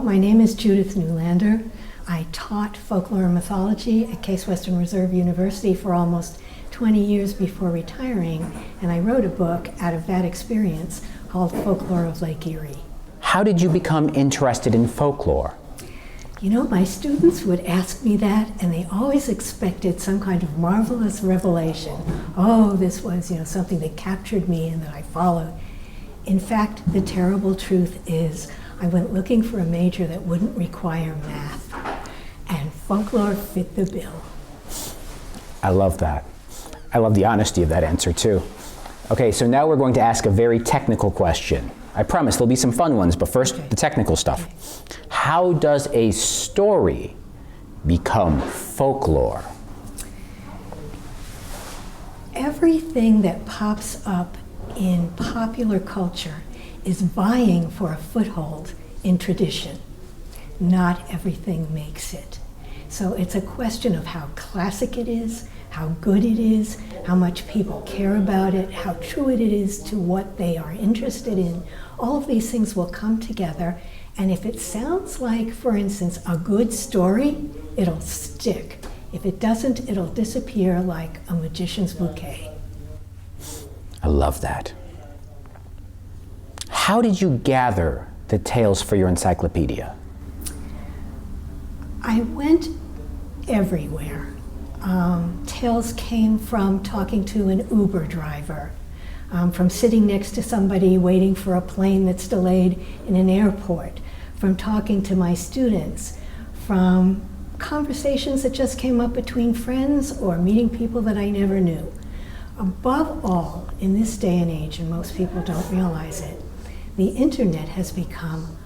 My name is Judith Neulander. I taught folklore and mythology at Case Western Reserve University for almost 20 years before retiring, and I wrote a book out of that experience called Folklore of Lake Erie. How did you become interested in folklore? You know, my students would ask me that, and they always expected some kind of marvelous revelation. Oh, this was, something that captured me and that I followed. In fact, the terrible truth is I went looking for a major that wouldn't require math, and folklore fit the bill. I love that. I love the honesty of that answer, too. Okay, so now we're going to ask a very technical question. I promise there'll be some fun ones, but first, the technical stuff. Okay. How does a story become folklore? Everything that pops up in popular culture is vying for a foothold in tradition. Not everything makes it. So it's a question of how classic it is, how good it is, how much people care about it, how true it is to what they are interested in. All of these things will come together, and if it sounds like, for instance, a good story, it'll stick. If it doesn't, it'll disappear like a magician's bouquet. I love that. How did you gather the tales for your encyclopedia? I went everywhere. Tales came from talking to an Uber driver, from sitting next to somebody waiting for a plane that's delayed in an airport, from talking to my students, from conversations that just came up between friends or meeting people that I never knew. Above all, in this day and age, and most people don't realize it, the internet has become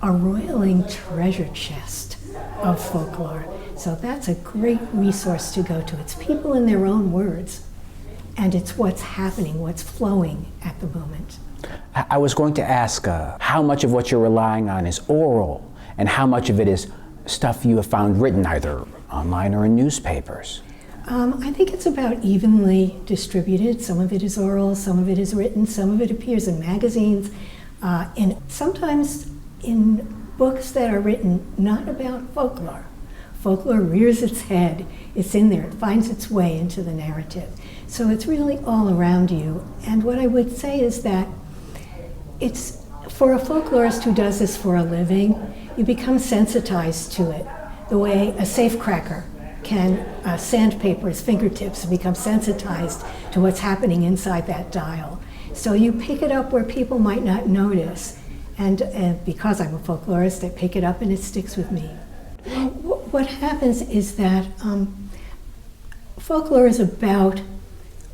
a roiling treasure chest of folklore. So that's a great resource to go to. It's people in their own words, and it's what's happening, what's flowing at the moment. I was going to ask how much of what you're relying on is oral, and how much of it is stuff you have found written either online or in newspapers? I think it's about evenly distributed. Some of it is oral, some of it is written, some of it appears in magazines, and sometimes in books that are written not about folklore. Folklore rears its head, it's in there, it finds its way into the narrative. So it's really all around you. And what I would say is that it's, for a folklorist who does this for a living, you become sensitized to it, the way a safecracker can sandpaper his fingertips and become sensitized to what's happening inside that dial. So you pick it up where people might not notice. And because I'm a folklorist, I pick it up and it sticks with me. What happens is that folklore is about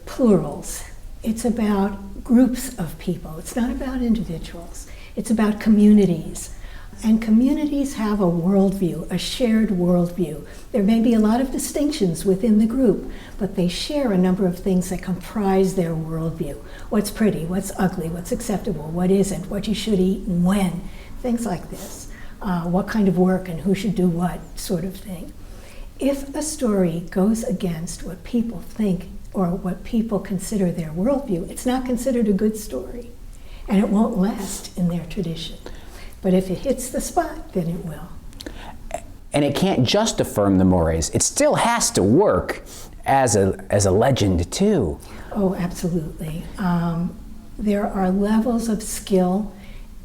plurals. It's about groups of people. It's not about individuals. It's about communities. And communities have a worldview, a shared worldview. There may be a lot of distinctions within the group, but they share a number of things that comprise their worldview. What's pretty, what's ugly, what's acceptable, what isn't, what you should eat and when, things like this. What kind of work and who should do what, sort of thing. If a story goes against what people think or what people consider their worldview, it's not considered a good story, and it won't last in their tradition. But if it hits the spot, then it will. And it can't just affirm the mores. It still has to work as a legend, too. Oh, absolutely. There are levels of skill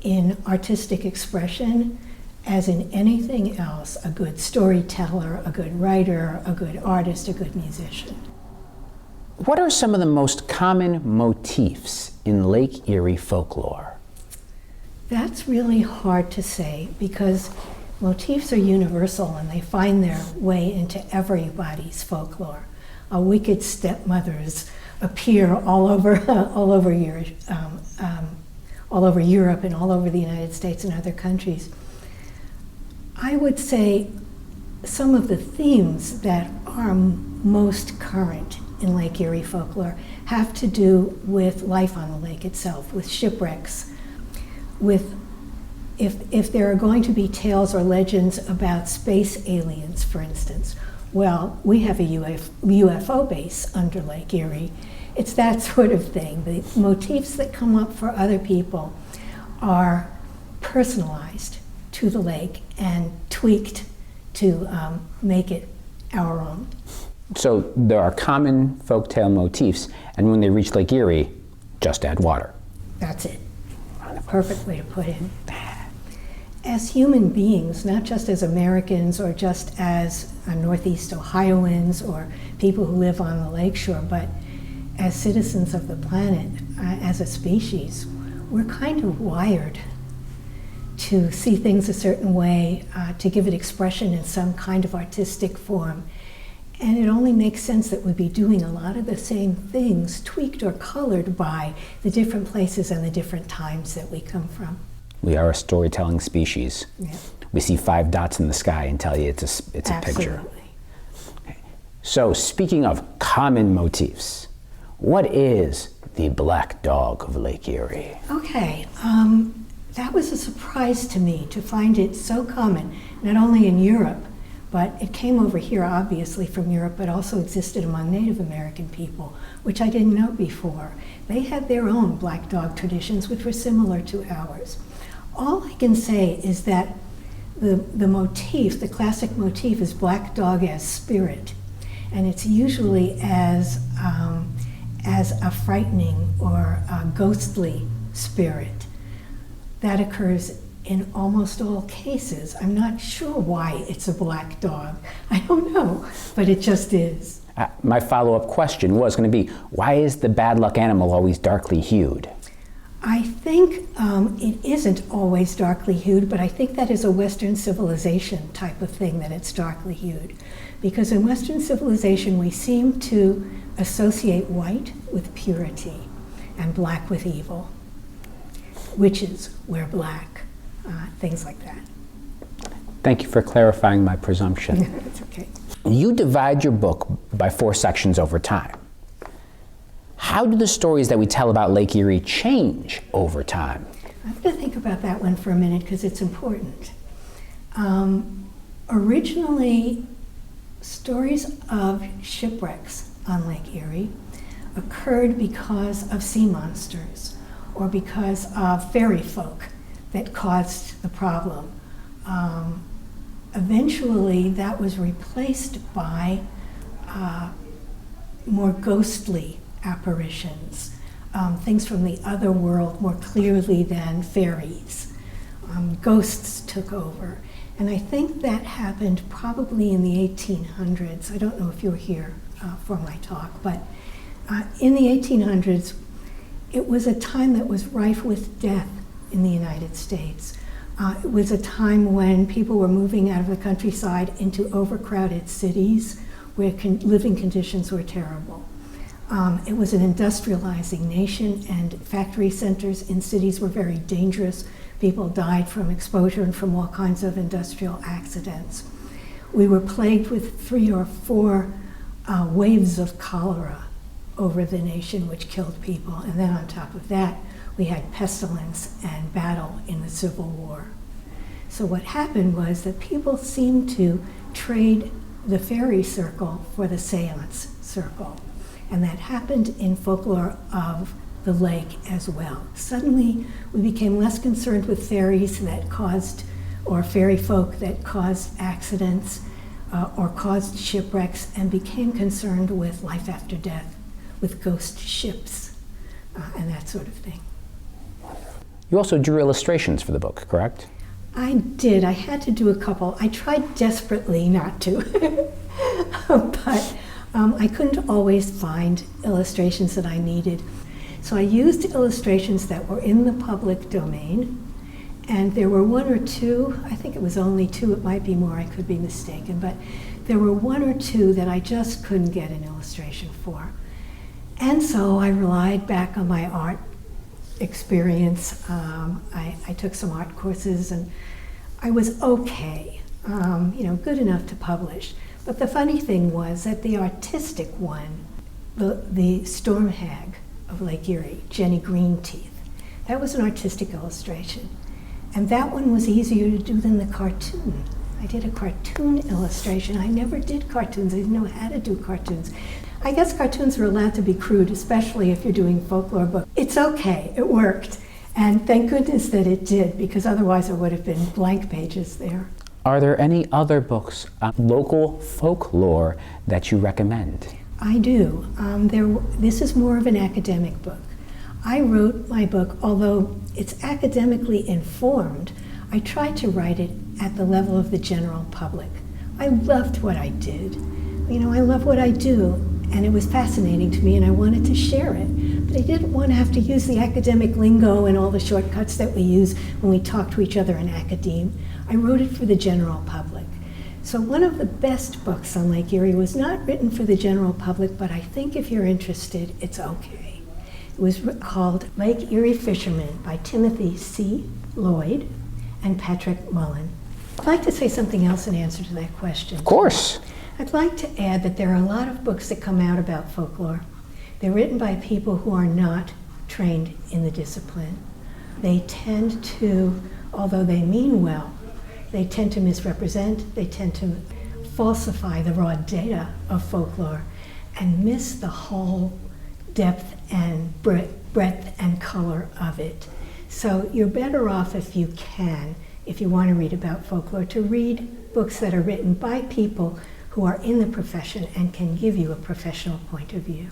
in artistic expression, as in anything else, a good storyteller, a good writer, a good artist, a good musician. What are some of the most common motifs in Lake Erie folklore? That's really hard to say because motifs are universal and they find their way into everybody's folklore. Wicked stepmothers appear all over Europe and all over the United States and other countries. I would say some of the themes that are most current in Lake Erie folklore have to do with life on the lake itself, with shipwrecks, with if there are going to be tales or legends about space aliens, for instance. Well, we have a UFO base under Lake Erie. It's that sort of thing. The motifs that come up for other people are personalized to the lake and tweaked to make it our own. So there are common folktale motifs, and when they reach Lake Erie, just add water. That's it. Perfect way to put it. As human beings, not just as Americans or just as Northeast Ohioans or people who live on the lakeshore, but as citizens of the planet, as a species, we're kind of wired to see things a certain way, to give it expression in some kind of artistic form. And it only makes sense that we'd be doing a lot of the same things, tweaked or colored by the different places and the different times that we come from. We are a storytelling species. Yeah. We see 5 dots in the sky and tell you it's a picture. Absolutely. Okay. So speaking of common motifs, what is the black dog of Lake Erie? Okay, that was a surprise to me to find it so common, not only in Europe, but it came over here obviously from Europe, but also existed among Native American people, which I didn't know before. They had their own black dog traditions, which were similar to ours. All I can say is that the motif, the classic motif, is black dog as spirit, and it's usually as a frightening or a ghostly spirit. That occurs in almost all cases. I'm not sure why it's a black dog. I don't know, but it just is. My follow-up question was going to be, why is the bad luck animal always darkly hued? I think it isn't always darkly hued, but I think that is a Western civilization type of thing, that it's darkly hued. Because in Western civilization, we seem to associate white with purity and black with evil. Witches wear black, things like that. Thank you for clarifying my presumption. It's okay. You divide your book by 4 sections over time. How do the stories that we tell about Lake Erie change over time? I have to think about that one for a minute because it's important. Originally, stories of shipwrecks on Lake Erie occurred because of sea monsters or because of fairy folk that caused the problem. Eventually, that was replaced by more ghostly apparitions, things from the other world more clearly than fairies. Ghosts took over. And I think that happened probably in the 1800s. I don't know if you were here for my talk, but in the 1800s, it was a time that was rife with death in the United States. It was a time when people were moving out of the countryside into overcrowded cities where living conditions were terrible. It was an industrializing nation, and factory centers in cities were very dangerous. People died from exposure and from all kinds of industrial accidents. We were plagued with 3 or 4 waves of cholera over the nation, which killed people. And then on top of that, we had pestilence and battle in the Civil War. So what happened was that people seemed to trade the fairy circle for the seance circle. And that happened in Folklore of the Lake as well. Suddenly, we became less concerned with fairies that caused, or fairy folk that caused accidents or caused shipwrecks, and became concerned with life after death, with ghost ships, and that sort of thing. You also drew illustrations for the book, correct? I did. I had to do a couple. I tried desperately not to, but I couldn't always find illustrations that I needed. So I used illustrations that were in the public domain, and there were 1 or 2, I think it was only 2, it might be more, I could be mistaken, but there were 1 or 2 that I just couldn't get an illustration for. And so I relied back on my art experience. I took some art courses, and I was okay, good enough to publish. But the funny thing was that the artistic one, the Storm Hag of Lake Erie, Jenny Greenteeth, that was an artistic illustration. And that one was easier to do than the cartoon. I did a cartoon illustration. I never did cartoons. I didn't know how to do cartoons. I guess cartoons are allowed to be crude, especially if you're doing folklore books. It's okay, it worked. And thank goodness that it did, because otherwise there would have been blank pages there. Are there any other books on local folklore that you recommend? I do. This is more of an academic book. I wrote my book, although it's academically informed, I tried to write it at the level of the general public. I loved what I did. You know, I love what I do, and it was fascinating to me, and I wanted to share it. But I didn't want to have to use the academic lingo and all the shortcuts that we use when we talk to each other in academe. I wrote it for the general public. So one of the best books on Lake Erie was not written for the general public, but I think if you're interested, it's okay. It was called Lake Erie Fishermen by Timothy C. Lloyd and Patrick Mullen. I'd like to say something else in answer to that question. Of course. I'd like to add that there are a lot of books that come out about folklore. They're written by people who are not trained in the discipline. They tend to, although they mean well, they tend to misrepresent, they tend to falsify the raw data of folklore and miss the whole depth and breadth and color of it. So you're better off, if you can, if you want to read about folklore, to read books that are written by people who are in the profession and can give you a professional point of view.